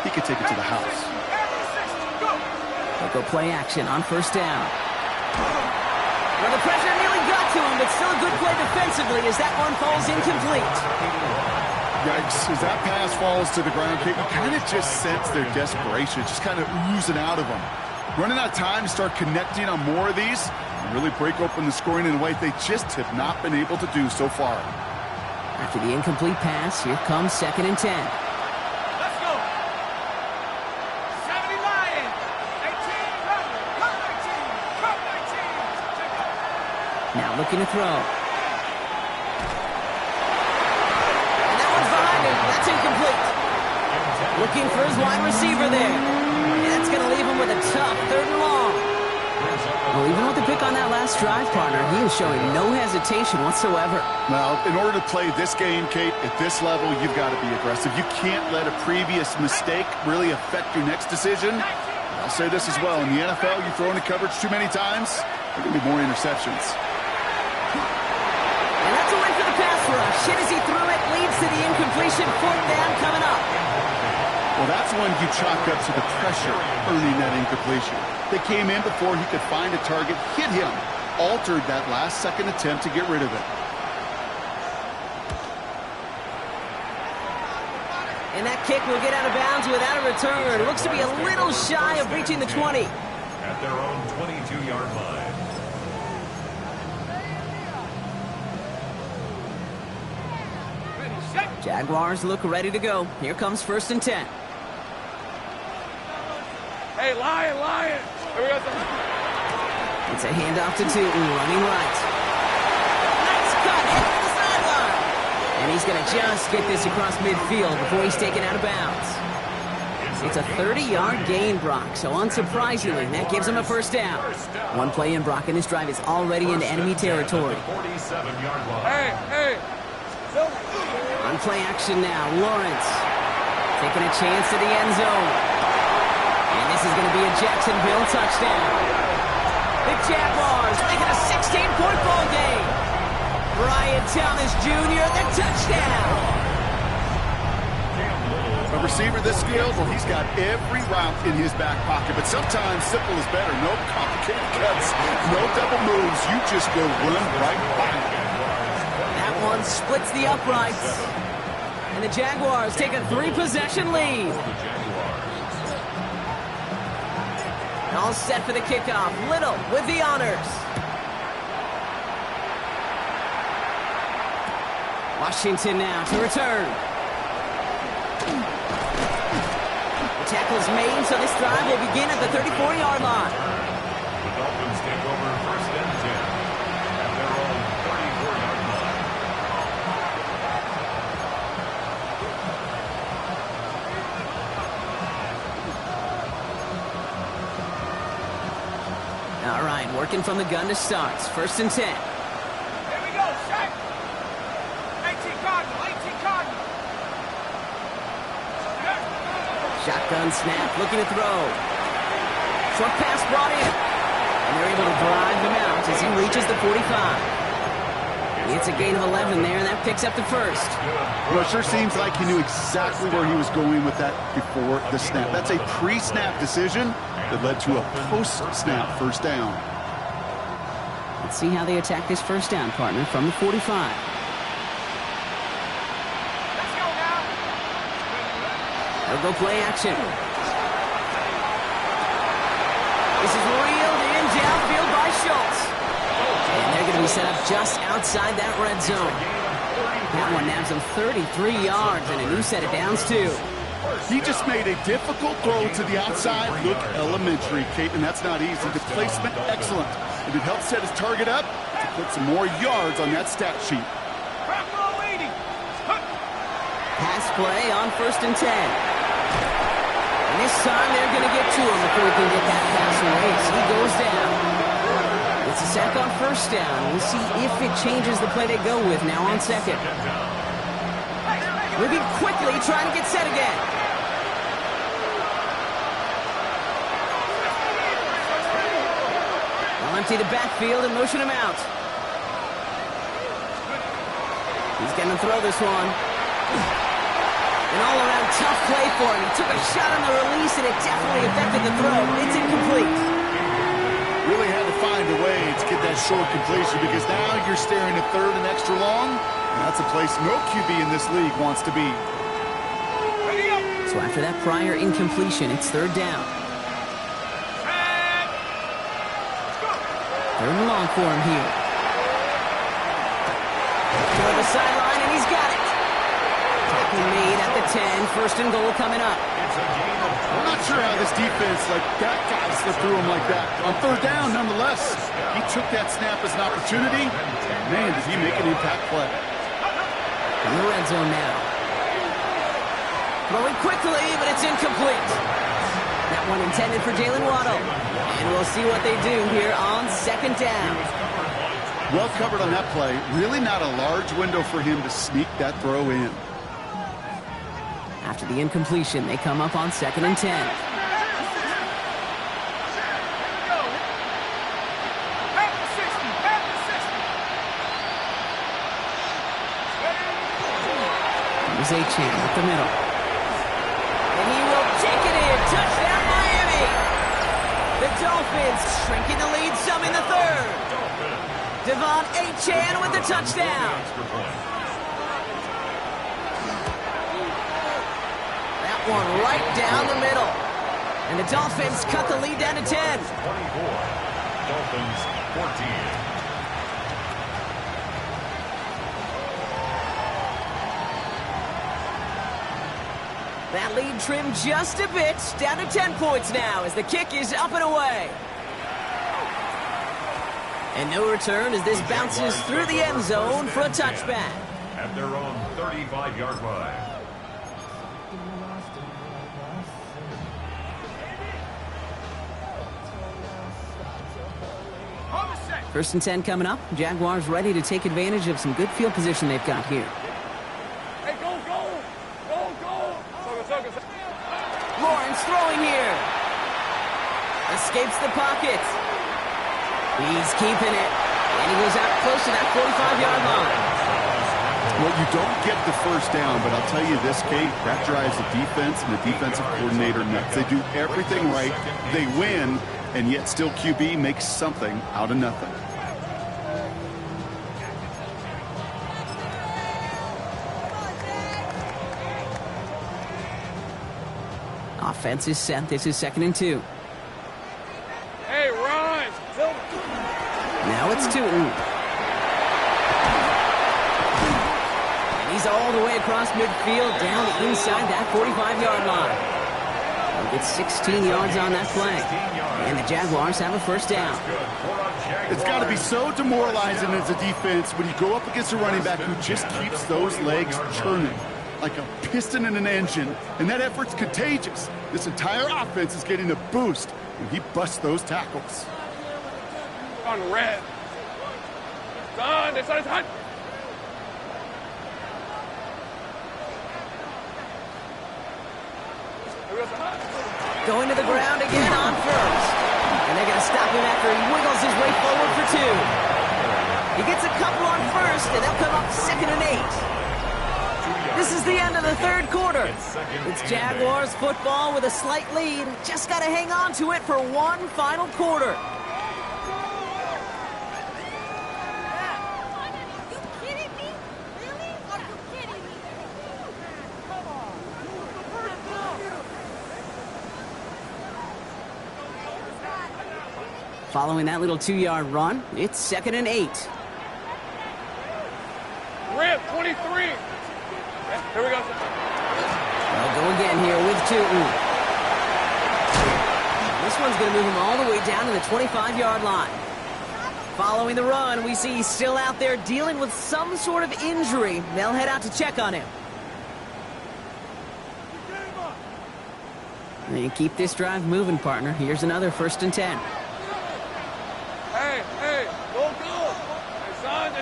He could take it to the house. They'll go play action on first down. Well, the pressure nearly got to him, but still a good play defensively as that one falls incomplete. Yikes, as that pass falls to the ground, Kate, you kind of just sense their desperation, just kind of oozing out of them. Running out of time to start connecting on more of these and really break open the scoring in a way they just have not been able to do so far. After the incomplete pass, here comes 2nd and 10. Let's go. 70 Lions. 18 Rebels. Come 19. Come 19. Now looking to throw. And that one's behind him. That's incomplete. Looking for his wide receiver there. And that's going to leave him with a tough 3rd and long. Well, even with the pick on that last drive, partner, he is showing no hesitation whatsoever. Well, in order to play this game, Kate, at this level, you've got to be aggressive. You can't let a previous mistake really affect your next decision. I'll say this as well. In the NFL, you throw into coverage too many times, there are going to be more interceptions. And that's a win for the pass rush. Hit as he threw it, leads to the incompletion. 4th down coming up. Well, that's when you chalk up to the pressure earning that incompletion. They came in before he could find a target, hit him, altered that last-second attempt to get rid of it. And that kick will get out of bounds without a return. Looks to be a little shy of reaching the 20. At their own 22-yard line. Jaguars look ready to go. Here comes 1st and 10. Hey, Lion. Here we go. It's a handoff to Tootin, running right. Nice cut into the sideline. And he's going to just get this across midfield before he's taken out of bounds. It's a 30-yard gain, Brock, so unsurprisingly, that gives him a 1st down. One play in, Brock, and this drive is already into enemy territory. Hey. On play action now, Lawrence taking a chance to the end zone. And this is going to be a Jacksonville touchdown. The Jaguars making a 16-point ball game. Brian Thomas Jr., the touchdown. A receiver this skilled, well, he's got every route in his back pocket, but sometimes simple is better. No complicated cuts, no double moves. You just go run right by him. That one splits the uprights. And the Jaguars take a 3-possession lead. All set for the kickoff. Little with the honors. Washington now to return. The tackle's made, so this drive will begin at the 34-yard line. The Dolphins take over 1st and 10 at their own 34-yard line. All right, working from the gun to start. 1st and 10. Here we go, Shaq. 18 Cardinal. Shotgun snap, looking to throw. Short pass brought in. And they're able to drive him out as he reaches the 45. It's a gain of 11 there, and that picks up the 1st. Well, it sure seems like he knew exactly where he was going with that before the snap. That's a pre-snap decision that led to a post-snap 1st down. Let's see how they attack this 1st down, partner, from the 45. Let's go now. They'll go play action. This is reeled in downfield by Schultz. And they're going to be set up just outside that red zone. That one nabs him 33 yards and a new set of downs, too. He just made a difficult throw to the outside. Look elementary, Kate, and that's not easy. The placement, excellent. And it helped set his target up to put some more yards on that stat sheet. Pass play on 1st and 10. And this time they're going to get to him before he can get that pass away. So he goes down. It's a sack on 1st down. We'll see if it changes the play they go with now on 2nd. Moving quickly, trying to get set again. They'll empty the backfield and motion him out. He's going to throw this one. An all-around tough play for him. He took a shot on the release, and it definitely affected the throw. It's incomplete. Really had to find a way to get that short completion because now you're staring at third and extra long. And that's a place no QB in this league wants to be. So after that prior incompletion, it's third down. Third and long for him here. To the sideline, and he's got it. Tackle made at the 10. First and goal coming up. I'm not sure how this defense that guy slipped through him like that. On third down, nonetheless, he took that snap as an opportunity. Man, did he make an impact play. In the red zone now. Throwing quickly, but it's incomplete. That one intended for Jalen Waddle. And we'll see what they do here on second down. Well covered on that play. Really not a large window for him to sneak that throw in. After the incompletion, they come up on second and 10. Here's Achane up the middle. And he will take it in. Touchdown, Miami. The Dolphins shrinking the lead some in the third. Devon Achane with the touchdown. That one right down the middle. And the Dolphins cut the lead down to 10. 24. Dolphins 14. That lead trimmed just a bit, down to 10 points now as the kick is up and away. And no return as this bounces through the end zone for a touchback. At their own 35-yard line. First and 10 coming up. Jaguars ready to take advantage of some good field position they've got here. Lawrence throwing here. Escapes the pocket. He's keeping it. And he goes out close to that 45-yard line. Well, you don't get the first down, but I'll tell you this, Kate, that drives the defense and the defensive coordinator nuts. They do everything right. They win, and yet still QB makes something out of nothing. Offense is set. This is second and 2. Hey, run! Now it's Tootin. And he's all the way across midfield, down inside that 45-yard line. He'll get 16 yards on that play. And the Jaguars have a first down. It's got to be so demoralizing as a defense when you go up against a running back who just keeps those legs churning like a piston in an engine, and that effort's contagious. This entire offense is getting a boost when he busts those tackles. On red. Done. It's hot. Going to the ground again on first. And they're going to stop him after he wiggles his way forward for 2. He gets a couple on first, and they'll come up second and 8. This is the end of the third quarter. It's Jaguars football with a slight lead. Just got to hang on to it for one final quarter. Following that little 2-yard run, it's second and 8. Red 23. Here we go. They'll go again here with Tootin. This one's going to move him all the way down to the 25-yard line. Following the run, we see he's still out there dealing with some sort of injury. They'll head out to check on him. And keep this drive moving, partner. Here's another first and 10. Hey, go. Hey, son,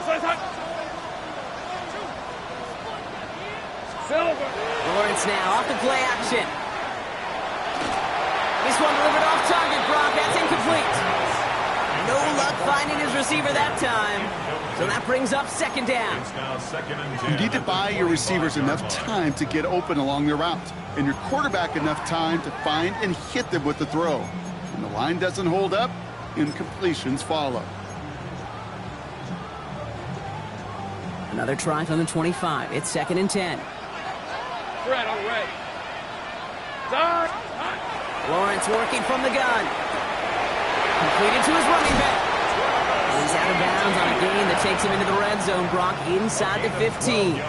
Silver. Lawrence now off the play action. This one delivered off target, Brock. That's incomplete. No luck finding his receiver that time. So that brings up second down. It's now 2nd and 10. You need to buy your receivers enough time to get open along their route, and your quarterback enough time to find and hit them with the throw. When the line doesn't hold up, incompletions follow. Another try from the 25. It's 2nd and 10. Fred, all right. Done. Lawrence working from the gun. Completed to his running back. He's out of bounds on a gain that takes him into the red zone, Brock, inside the 15.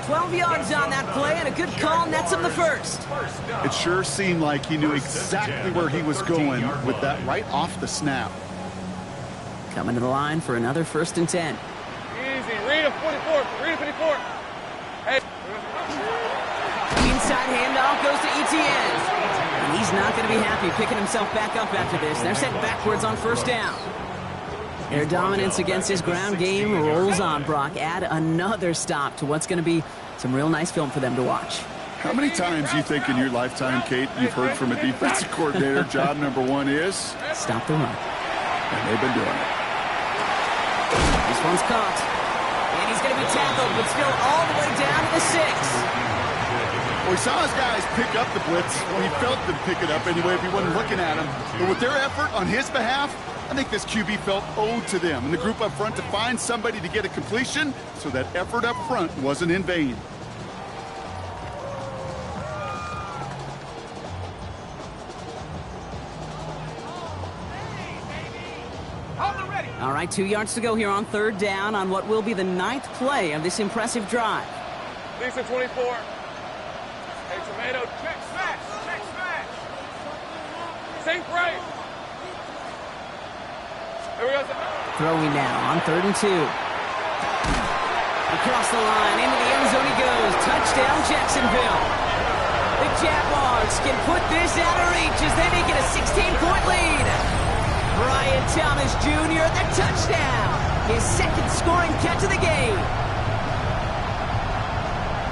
12 yards on that play, and a good call nets him the first. It sure seemed like he knew exactly where he was going with that right off the snap. Coming to the line for another 1st and 10. Easy. Read a 44. Read a 54. Hey. Inside handoff goes to Etienne. And he's not going to be happy picking himself back up after this. They're set backwards on 1st down. Their dominance against his ground game rolls on, Brock. Add another stop to what's going to be some real nice film for them to watch. How many times do you think in your lifetime, Kate, you've heard from a defensive coordinator, job number 1 is? Stop the run. And they've been doing it. This one's caught. And he's going to be tackled, but still all the way down to the 6. Well, he saw his guys pick up the blitz. Well, he felt them pick it up anyway if he wasn't looking at him. But with their effort on his behalf, I think this QB felt owed to them and the group up front to find somebody to get a completion, so that effort up front wasn't in vain. All right, 2 yards to go here on 3rd down on what will be the 9th play of this impressive drive. Lisa 24. Hey, tomato. Check smash. Check smash. Same price. There we go. Throwing now on 3rd and 2. Across the line, into the end zone he goes. Touchdown, Jacksonville. The Jaguars can put this out of reach as they make it a 16-point lead. Brian Thomas Jr., the touchdown. His 2nd scoring catch of the game.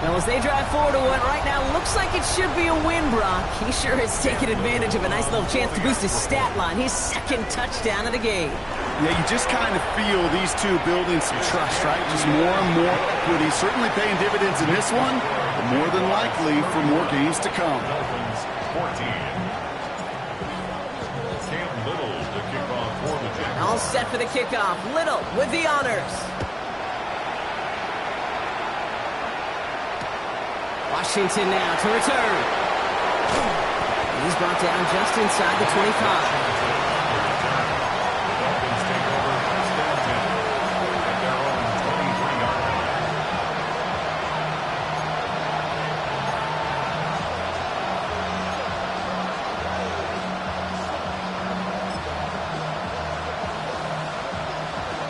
Well, as they drive forward to what right now looks like it should be a win, Brock. He sure has taken advantage of a nice little chance to boost his stat line. His 2nd touchdown of the game. Yeah, you just kind of feel these two building some trust, right? Just more and more equity. Certainly paying dividends in this one, but more than likely for more games to come. Dolphins 14. Cam Little to kick off for the Jaguars. All set for the kickoff. Little with the honors. Washington now to return. He's brought down just inside the 25. Dolphins take over 1st and 10 at their own 23-yard line.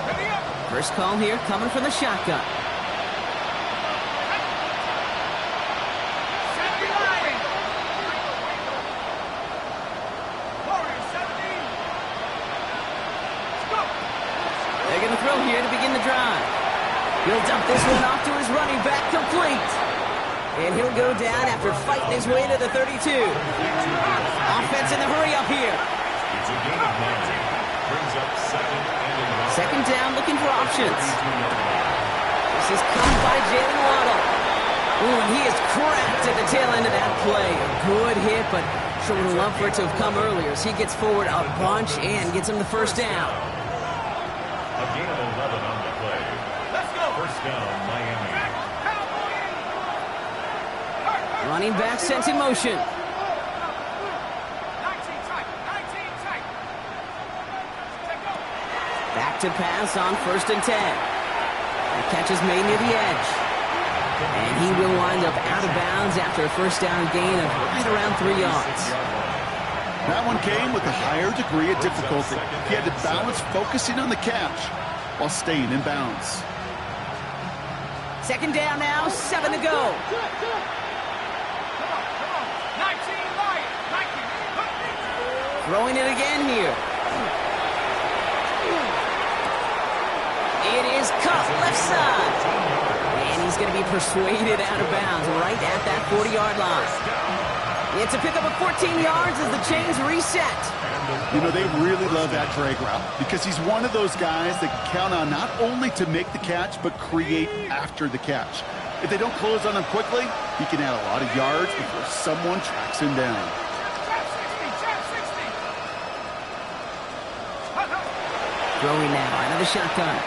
Ready up. First call here coming from the shotgun. Here to begin the drive. He'll dump this one off to his running back, complete. And he'll go down after fighting his way to the 32. Offense in the hurry up here. It's a gain of 9. Brings up 2nd and 11. 2nd down, looking for options. This is caught by Jalen Waddle. Ooh, and he is cracked at the tail end of that play. A good hit, but sure would have loved for it to have come earlier as he gets forward a bunch and gets him the 1st down. A gain of 11 on the play. Let's go. 1st down, Miami. Running back sent in motion. 19 tight. 19 tight. Take go. Back to pass on 1st and 10. The catch is made near the edge. And he will wind up out of bounds after a 1st down gain of right around 3 yards. That one came with a higher degree of difficulty. He had to balance focusing on the catch while staying in bounds. 2nd down now, 7 to go. Come on. 19 Lions. 19. Throwing it again here. It is caught left side. And he's is going to be persuaded out of bounds right at that 40-yard line. It's a pickup of 14 yards as the chains reset. You know, they really love that drag route because he's one of those guys that can count on not only to make the catch, but create after the catch. If they don't close on him quickly, he can add a lot of yards before someone tracks him down. Throwing now out of the shotgun.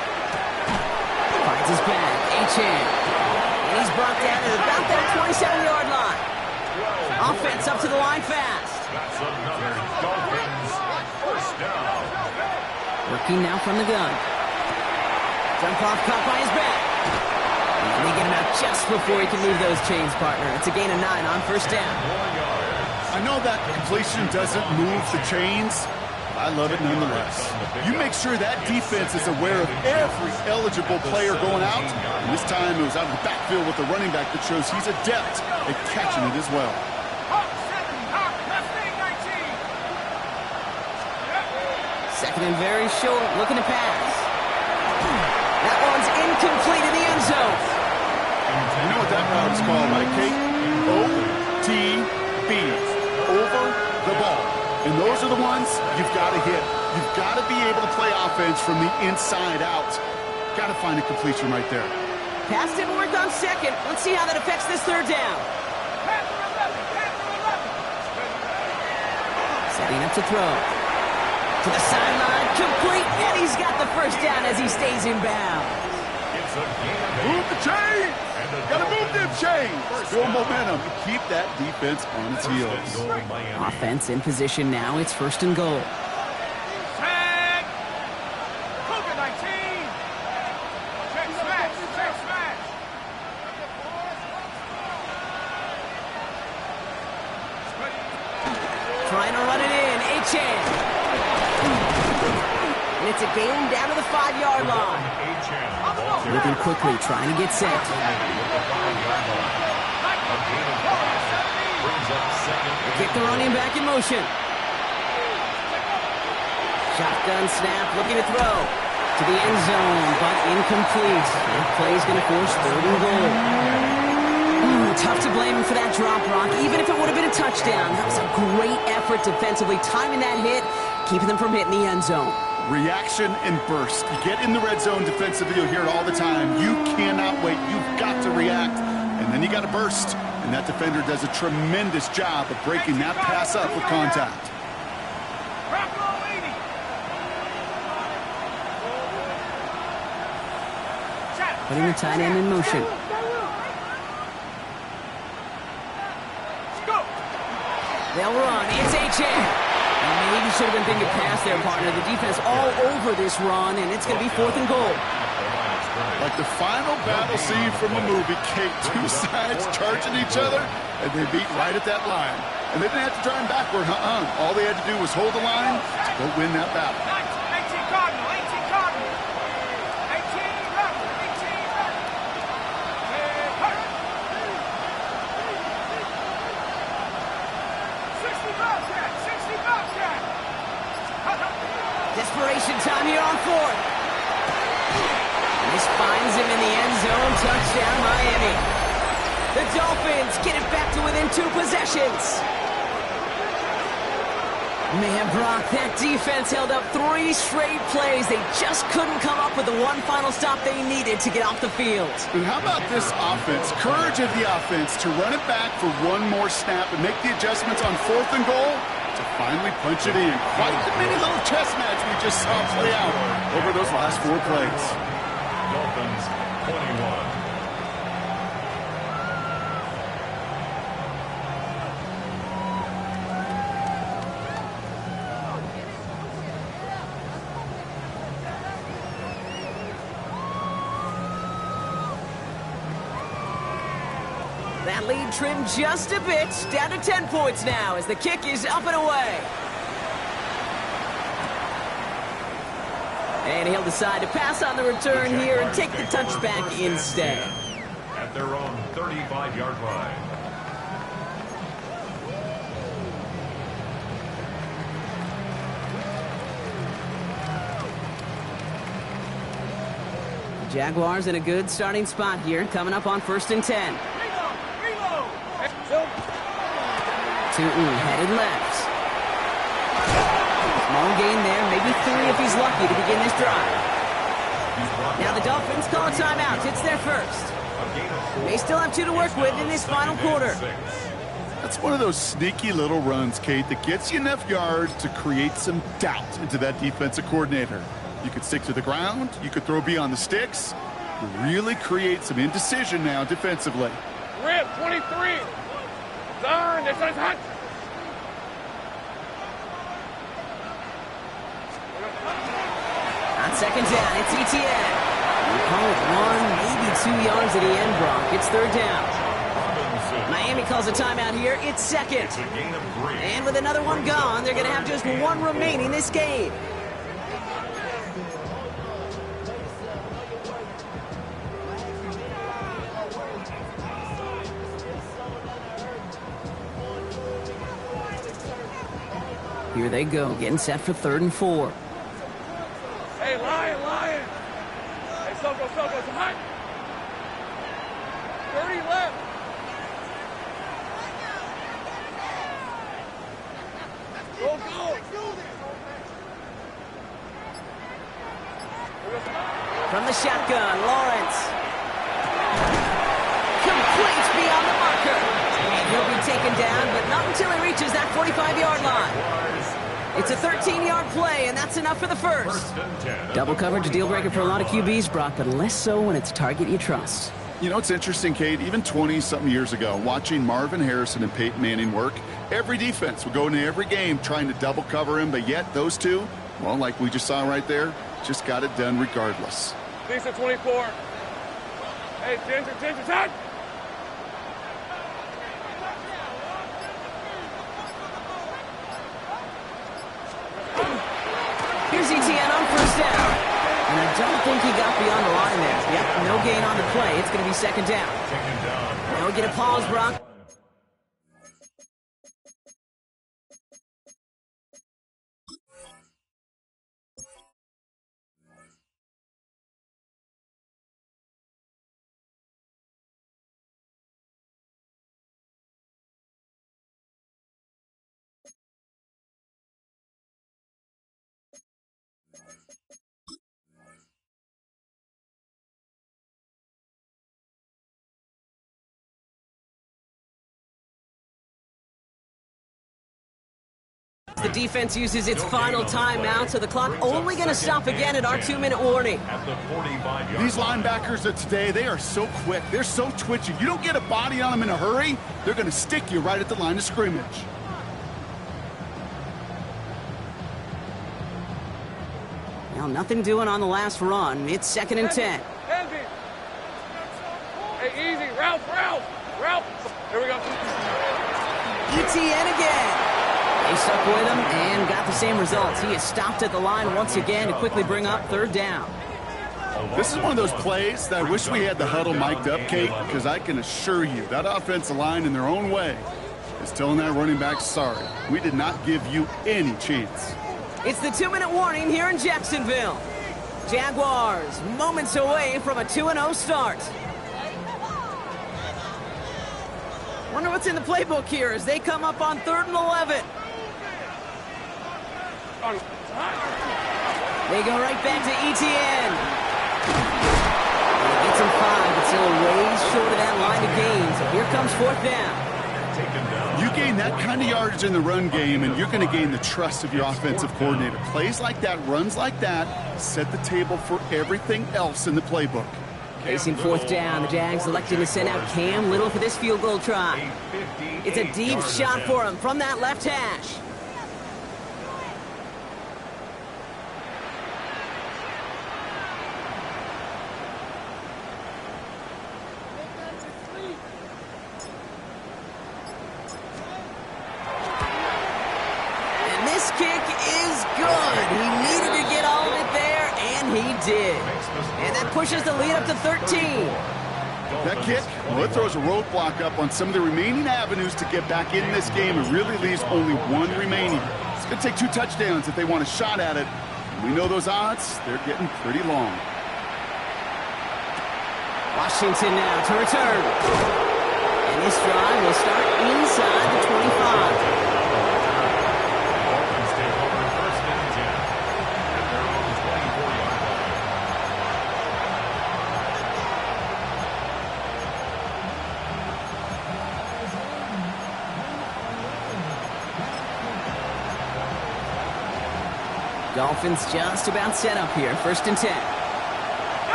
Finds his back. Achane. And he's brought down at about that 27-yard line. Offense up to the line fast. That's another Dolphins first down. Working now from the gun. Jump off caught by his back. And they get him out just before he can move those chains, partner. It's a gain of 9 on first down. I know that completion doesn't move the chains, but I love it nonetheless. You make sure that defense is aware of every eligible player going out. And this time it was out of the backfield with the running back that shows he's adept at catching it as well. Second and very short, looking to pass. That one's incomplete in the end zone. You know what that route is called, right, Kate? OTB, over the ball. And those are the ones you've got to hit. You've got to be able to play offense from the inside out. Got to find a completion right there. Pass didn't work on second. Let's see how that affects this third down. Setting up to throw. To the sideline, complete, and he's got the first down as he stays in bounds. It's a gain of 8. Move the chain! Got to move them chains! Build momentum. Keep that defense on its heels. Offense in position now. It's first and goal. Tag! Cougar 19! Check smash! Check smash! Trying to run it in. Achane. And it's a gain down to the 5-yard line. Moving quickly, trying to get set. Kick the running back in motion. Shotgun snap, looking to throw. To the end zone, but incomplete. That play's going to force third and goal. Tough to blame him for that drop, Brock. Even if it would have been a touchdown, that was a great effort defensively, timing that hit, keeping them from hitting the end zone. Reaction and burst. You get in the red zone defensively, you'll hear it all the time. You cannot wait. You've got to react, and then you got to burst. And that defender does a tremendous job of breaking that pass up with contact. Putting the tight end in motion. They'll run. It's Achane. Maybe should have been thinking pass there, partner. The defense all over this run, and it's going to be fourth and goal. Like the final battle scene from a movie, Kate. Two sides charging each other, and they beat right at that line. And they didn't have to drive backward, All they had to do was hold the line to go win that battle. 18 Cardinal, 18 Cardinal. 18 Cardinal, 18 Cardinal. Desperation time here on fourth. And this finds him in the end zone. Touchdown, Miami. The Dolphins get it back to within 2 possessions. Man, Brock, that defense held up 3 straight plays. They just couldn't come up with the one final stop they needed to get off the field. And how about this offense? Courage of the offense to run it back for one more snap and make the adjustments on fourth and goal to finally punch it in. Quite the mini little chess match we just saw play out over those last 4 plays. Dolphins 21. That lead trimmed just a bit, down to 10 points now as the kick is up and away. And he'll decide to pass on the return here and take the touchback instead. At their own 35-yard line. Jaguars in a good starting spot here, coming up on 1st and 10. Reload! Tootin headed left. Small gain there, maybe 3 if he's lucky to begin this drive. Now the Dolphins call a timeout. It's their first. They still have 2 to work with in this final quarter. That's one of those sneaky little runs, Kate, that gets you enough yards to create some doubt into that defensive coordinator. You could stick to the ground. You could throw beyond the sticks. You really create some indecision now defensively. Rip, 23. Turn, this is hot. On 2nd down, it's ETN. We call it 1, maybe 2 yards at the end, Brock. It's 3rd down. Miami calls a timeout here. It's 2nd. And with another one gone, they're going to have just 1 remaining this game. Here they go, getting set for 3rd and 4. Hey, Lion! Hey, Soko, it's hot. 30 left. Go! From the shotgun, Lawrence. Completes beyond the marker. And he'll be taken down, but not until he reaches that 45-yard line. It's a 13-yard play, and that's enough for the first. Double coverage, a deal breaker for a lot of QBs, Brock, but less so when it's a target you trust. You know, it's interesting, Kate, even 20-something years ago, watching Marvin Harrison and Peyton Manning work, every defense would go into every game trying to double cover him, but yet those two, well, like we just saw right there, just got it done regardless. Decent 24. Hey, Ginger, hot. Here's ETN on 1st down. And I don't think he got beyond the line there. Yep, no gain on the play. It's going to be 2nd down. Now we get a pause, Brock. The defense uses its final timeout, so the clock only going to stop again at our 2-minute warning. These linebackers of today, they are so quick. They're so twitchy. You don't get a body on them in a hurry, they're going to stick you right at the line of scrimmage. Well, nothing doing on the last run. It's 2nd and 10. Heavy. Hey, easy. Ralph. Here we go. ETN again. They stuck with him and got the same results. He is stopped at the line once again to quickly bring up 3rd down. This is one of those plays that I wish we had the huddle mic'd up, Kate, because I can assure you that offensive line in their own way is telling that running back, sorry, we did not give you any chance. It's the 2-minute warning here in Jacksonville. Jaguars moments away from a 2-0 start. Wonder what's in the playbook here as they come up on 3rd and 11. They go right back to ETN. He gets him 5, but still a ways short of that line of gain. So here comes 4th down. You gain that kind of yardage in the run game, and you're going to gain the trust of your offensive coordinator. Plays like that, runs like that, set the table for everything else in the playbook. Facing 4th down, the Jags electing to send out Cam Little for this field goal try. It's a deep shot for him from that left hash. Kick is good. He needed to get all of it there, and he did. And that pushes the lead up to 13. That kick, well, it throws a roadblock up on some of the remaining avenues to get back in this game. It really leaves only 1 remaining. It's going to take 2 touchdowns if they want a shot at it. And we know those odds, they're getting pretty long. Washington now to return. And this drive will start inside the 25. Dolphins take over first and 10 at their own 24-yard line. Dolphins just about set up here. First and 10.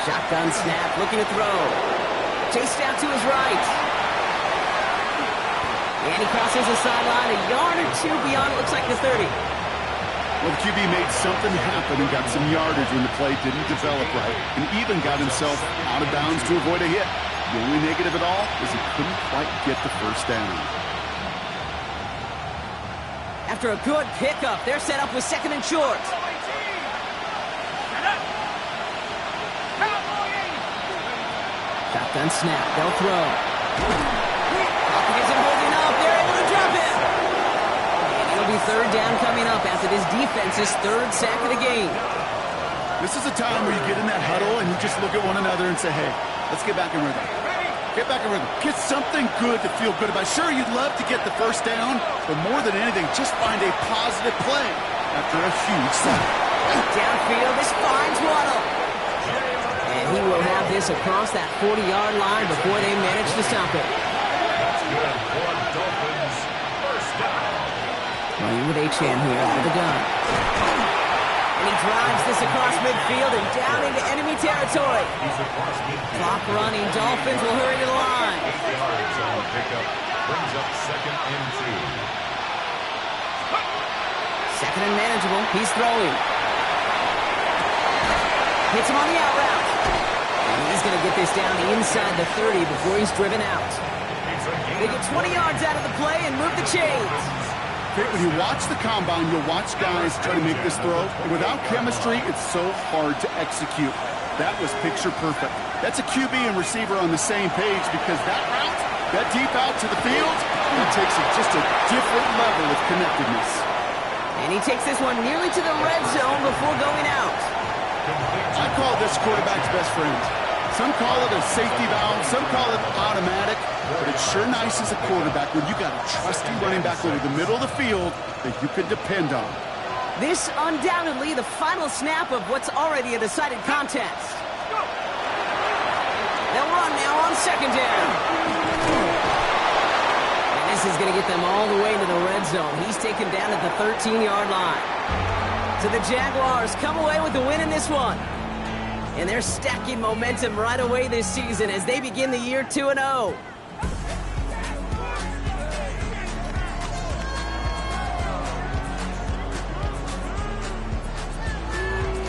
Shotgun snap, looking to throw. Chased out to his right. And he crosses the sideline a yard or two beyond, looks like the 30. Well, the QB made something happen and got some yardage when the play didn't develop right, and even got himself out of bounds to avoid a hit. The only negative at all is he couldn't quite get the first down. After a good pickup, they're set up with second and short. Shotgun snap, they'll throw. Hopkins isn't holding up, they're able to drop it. And it'll be third down coming up after this defense's third sack of the game. This is a time where you get in that huddle and you just look at one another and say, hey, let's get back in rhythm. Get back in rhythm. Get something good to feel good about. Sure, you'd love to get the first down, but more than anything, just find a positive play after a huge sack. Downfield, this finds Waddle. And he will have this across that 40-yard line before they manage to stop it. That's good for Dolphins. First down. Running with Achane here out of the gun. And he drives this across midfield and down into enemy territory. He's across midfield. Clock running. Dolphins will hurry to the line. 8 yards on the pickup. Brings up second and 2. Second and manageable. He's throwing. Hits him on the out route. And he's going to get this down inside the 30 before he's driven out. They get 20 yards out of the play and move the chains. When you watch the combine, you'll watch guys try to make this throw. And without chemistry, it's so hard to execute. That was picture perfect. That's a QB and receiver on the same page because that route, that deep out to the field, it takes just a different level of connectedness. And he takes this one nearly to the red zone before going out. I call this quarterback's best friend. Some call it a safety valve, some call it automatic, but it's sure nice as a quarterback when you got a trusty running back over the middle of the field that you can depend on. This undoubtedly the final snap of what's already a decided contest. They'll run now on second down. And this is going to get them all the way into the red zone. He's taken down at the 13-yard line. So the Jaguars come away with the win in this one. And they're stacking momentum right away this season as they begin the year 2-0.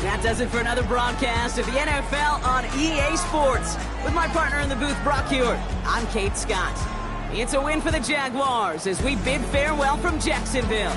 That does it for another broadcast of the NFL on EA Sports. With my partner in the booth, Brock Hewitt, I'm Kate Scott. It's a win for the Jaguars as we bid farewell from Jacksonville.